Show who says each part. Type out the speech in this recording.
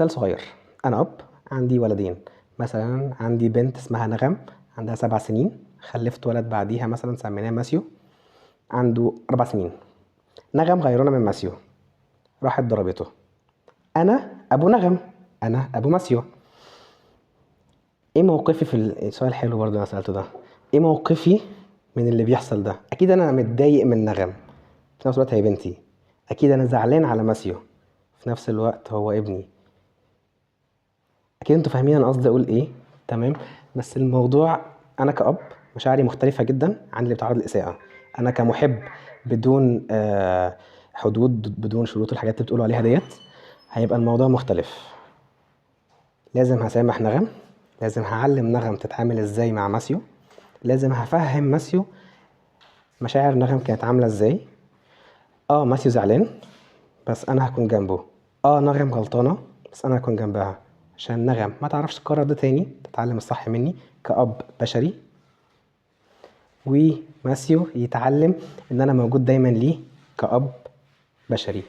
Speaker 1: مثال صغير، انا اب عندي ولدين، مثلا عندي بنت اسمها نغم عندها 7 سنين، خلفت ولد بعديها مثلا سميناه ماسيو عنده 4 سنين. نغم غيرانه من ماسيو، راحت ضربته. انا ابو نغم، انا ابو ماسيو. ايه موقفي في سؤال حلو برضه انا سالته ده. ايه موقفي من اللي بيحصل ده؟ اكيد انا متضايق من نغم، في نفس الوقت هي بنتي. اكيد انا زعلان على ماسيو، في نفس الوقت هو ابني. اكيد انتوا فاهمين انا قصدي اقول ايه. تمام. بس الموضوع انا كأب مشاعري مختلفة جدا عن اللي بيتعرض للإساءة. انا كمحب بدون حدود، بدون شروط، الحاجات اللي بتقولوا عليها ديت، هيبقى الموضوع مختلف. لازم هسامح نغم، لازم هعلم نغم تتعامل ازاي مع ماسيو، لازم هفهم ماسيو مشاعر نغم كانت عاملة ازاي. ماسيو زعلان بس انا هكون جنبه. نغم غلطانة بس انا هكون جنبها، عشان نغم ما تعرفش تكرر ده تاني، تتعلم الصح مني كأب بشري، وماسيو يتعلم ان انا موجود دايما ليه كأب بشري.